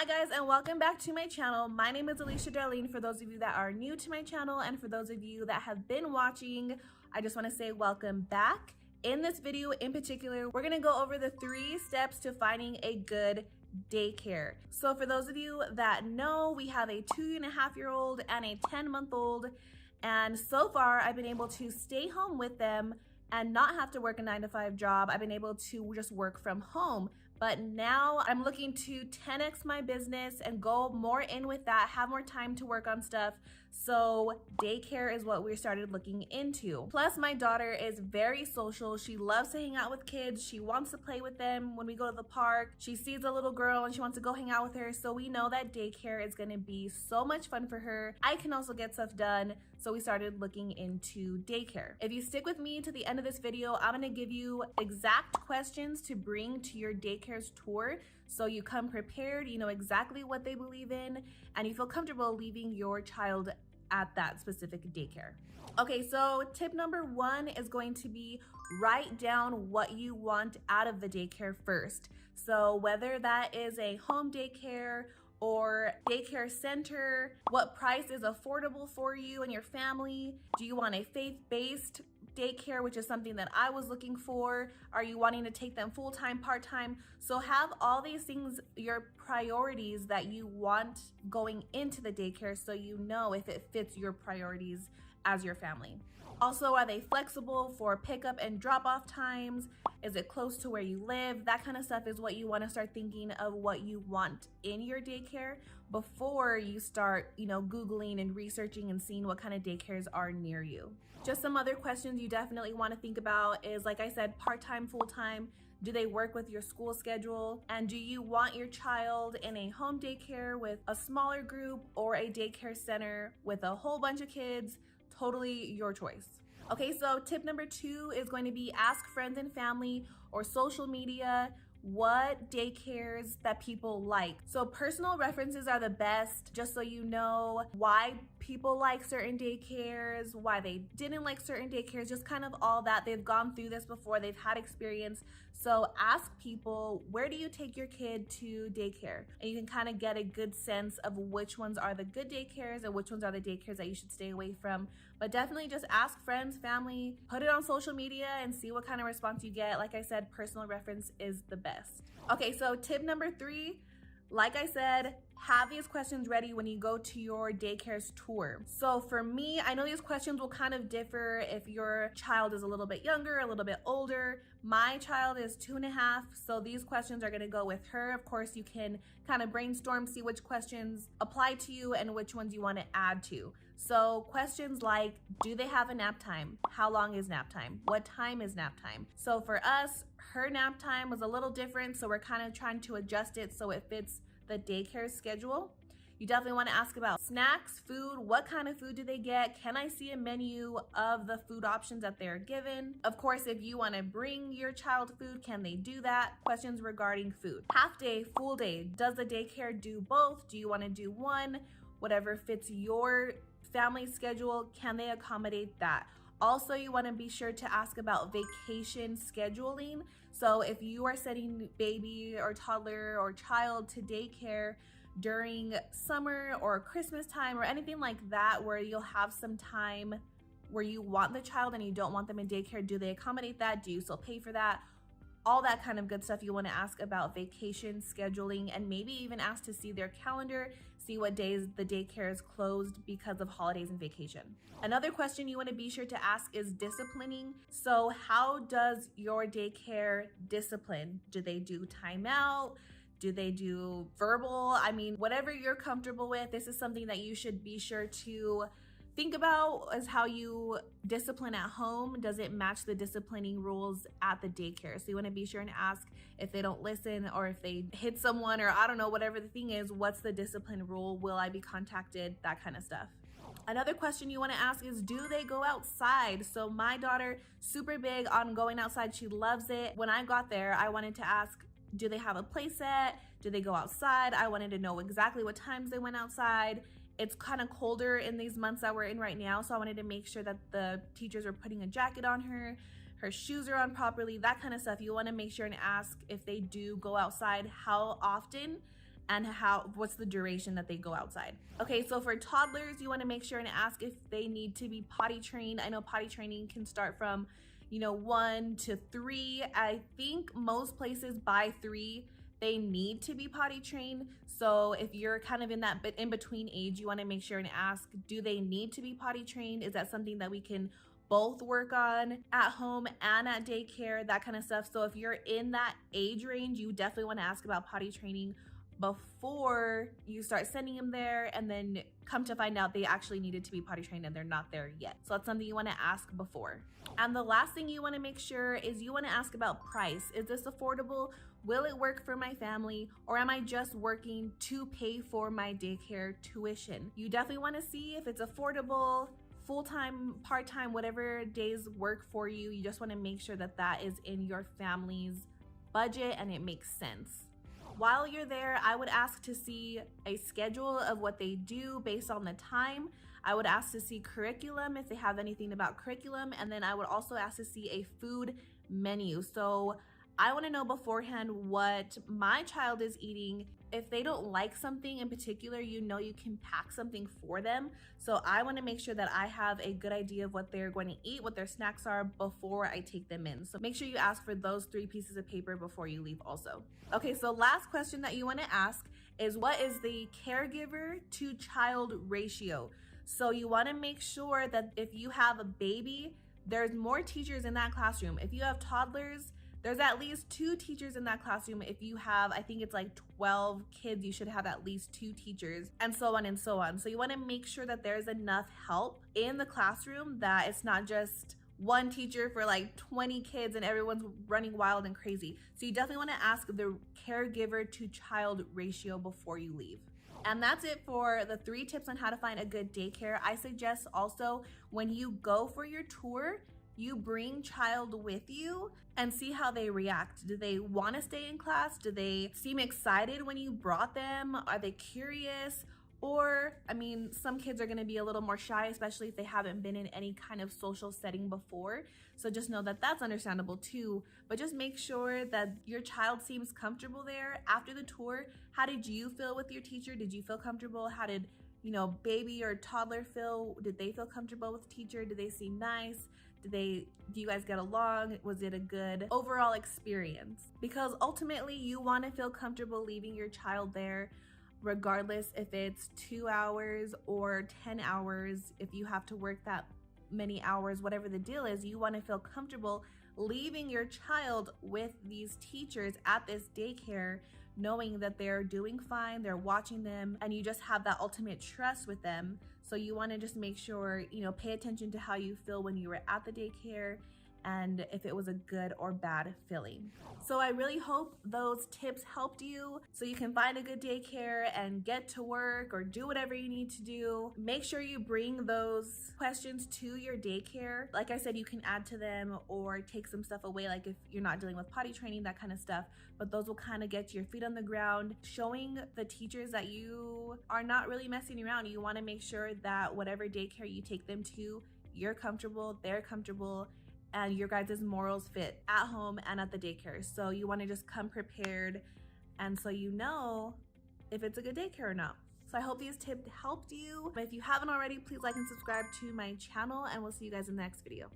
Hi guys, and welcome back to my channel. My name is Alicia Darleen for those of you that are new to my channel, and for those of you that have been watching, I just want to say welcome back. In this video in particular, we're going to go over the 3 steps to finding a good daycare. So for those of you that know, we have a 2.5-year-old and a 10-month-old, and so far I've been able to stay home with them and not have to work a 9-to-5 job. I've been able to just work from home. But now I'm looking to 10x my business and go more in with that, have more time to work on stuff. So daycare is what we started looking into. Plus, my daughter is very social. She loves to hang out with kids. She wants to play with them when we go to the park. She sees a little girl and she wants to go hang out with her. So we know that daycare is gonna be so much fun for her. I can also get stuff done. So we started looking into daycare. If you stick with me to the end of this video, I'm gonna give you exact questions to bring to your daycare's tour. So you come prepared, you know exactly what they believe in, and you feel comfortable leaving your child at that specific daycare. Okay, so tip number 1 is going to be write down what you want out of the daycare first. So whether that is a home daycare or daycare center, what price is affordable for you and your family? Do you want a faith-based daycare, which is something that I was looking for? Are you wanting to take them full-time, part-time? So have all these things, your priorities that you want going into the daycare, so you know if it fits your priorities as your family. Also, are they flexible for pickup and drop-off times? Is it close to where you live? That kind of stuff is what you want to start thinking of what you want in your daycare before you start, Googling and researching and seeing what kind of daycares are near you. Just some other questions you definitely want to think about is, like I said, part-time, full-time. Do they work with your school schedule? And do you want your child in a home daycare with a smaller group or a daycare center with a whole bunch of kids? Totally your choice. Okay, so tip number 2 is going to be ask friends and family or social media what daycares that people like. So personal references are the best, just so you know why people like certain daycares, why they didn't like certain daycares, just kind of all that. They've gone through this before, they've had experience. So ask people, where do you take your kid to daycare? And you can kind of get a good sense of which ones are the good daycares and which ones are the daycares that you should stay away from. But definitely just ask friends, family, put it on social media and see what kind of response you get. Like I said, personal reference is the best. Okay, so tip number 3, like I said, have these questions ready when you go to your daycare's tour. So for me, I know these questions will kind of differ if your child is a little bit younger, a little bit older. My child is 2.5, so these questions are gonna go with her. Of course, you can kind of brainstorm, see which questions apply to you and which ones you wanna add to. So questions like, do they have a nap time? How long is nap time? What time is nap time? So for us, her nap time was a little different, so we're kind of trying to adjust it so it fits the daycare schedule. You definitely want to ask about snacks, food. What kind of food do they get? Can I see a menu of the food options that they're given? Of course, if you want to bring your child food, can they do that? Questions regarding food. Half day, full day. Does the daycare do both? Do you want to do one? Whatever fits your family schedule, can they accommodate that? Also, you want to be sure to ask about vacation scheduling. So if you are sending baby or toddler or child to daycare during summer or Christmas time or anything like that, where you'll have some time where you want the child and you don't want them in daycare, do they accommodate that? Do you still pay for that? All that kind of good stuff you want to ask about vacation scheduling, and maybe even ask to see their calendar, see what days the daycare is closed because of holidays and vacation. Another question you want to be sure to ask is disciplining. So how does your daycare discipline? Do they do timeout? Do they do verbal? I mean, whatever you're comfortable with, this is something that you should be sure to think about is how you discipline at home. Does it match the disciplining rules at the daycare? So you want to be sure and ask if they don't listen or if they hit someone or I don't know, whatever the thing is, what's the discipline rule? Will I be contacted? That kind of stuff. Another question you want to ask is, do they go outside? So my daughter, super big on going outside. She loves it. When I got there, I wanted to ask, do they have a play set? Do they go outside? I wanted to know exactly what times they went outside. It's kind of colder in these months that we're in right now, so I wanted to make sure that the teachers were putting a jacket on her, her shoes are on properly, that kind of stuff. You want to make sure and ask if they do go outside, how often, and what's the duration that they go outside. Okay, so for toddlers, you want to make sure and ask if they need to be potty trained. I know potty training can start from 1 to 3. I think most places by 3 they need to be potty trained. So if you're kind of in that in between age, you want to make sure and ask, do they need to be potty trained? Is that something that we can both work on at home and at daycare, that kind of stuff? So if you're in that age range, you definitely want to ask about potty training before you start sending them there, and then come to find out they actually needed to be potty trained and they're not there yet. So that's something you want to ask before. And the last thing you want to make sure is you want to ask about price. Is this affordable? Will it work for my family? Or am I just working to pay for my daycare tuition? You definitely want to see if it's affordable, full-time, part-time, whatever days work for you. You just want to make sure that that is in your family's budget and it makes sense. While you're there, I would ask to see a schedule of what they do based on the time. I would ask to see curriculum if they have anything about curriculum, and then I would also ask to see a food menu. So I want to know beforehand what my child is eating. If they don't like something in particular, you can pack something for them. So I want to make sure that I have a good idea of what they're going to eat, what their snacks are before I take them in. So make sure you ask for those 3 pieces of paper before you leave also. Okay, so last question that you want to ask is, what is the caregiver-to-child ratio? So you want to make sure that if you have a baby, there's more teachers in that classroom. If you have toddlers, there's at least 2 teachers in that classroom. If you have, I think it's like 12 kids, you should have at least 2 teachers, and so on and so on. So you want to make sure that there's enough help in the classroom, that it's not just one teacher for like 20 kids and everyone's running wild and crazy. So you definitely want to ask the caregiver to child ratio before you leave. And that's it for the 3 tips on how to find a good daycare. I suggest also, when you go for your tour, you bring child with you and see how they react. Do they want to stay in class? Do they seem excited when you brought them? Are they curious? Or, some kids are going to be a little more shy, especially if they haven't been in any kind of social setting before. So just know that that's understandable too. But just make sure that your child seems comfortable there. After the tour, how did you feel with your teacher? Did you feel comfortable? How did, baby or toddler feel? Did they feel comfortable with the teacher? Did they seem nice? Do you guys get along? Was it a good overall experience? Because ultimately you want to feel comfortable leaving your child there, regardless if it's 2 hours or 10 hours. If you have to work that many hours, whatever the deal is, you want to feel comfortable leaving your child with these teachers at this daycare, knowing that they're doing fine, they're watching them, and you just have that ultimate trust with them. So you want to just make sure, pay attention to how you feel when you were at the daycare, and if it was a good or bad feeling. So I really hope those tips helped you so you can find a good daycare and get to work or do whatever you need to do. Make sure you bring those questions to your daycare. Like I said, you can add to them or take some stuff away, like if you're not dealing with potty training, that kind of stuff. But those will kind of get your feet on the ground, showing the teachers that you are not really messing around. You want to make sure that whatever daycare you take them to, you're comfortable, they're comfortable, and your guys' morals fit at home and at the daycare. So you want to just come prepared, and so you know if it's a good daycare or not. So I hope these tips helped you. If you haven't already, please like and subscribe to my channel, and we'll see you guys in the next video.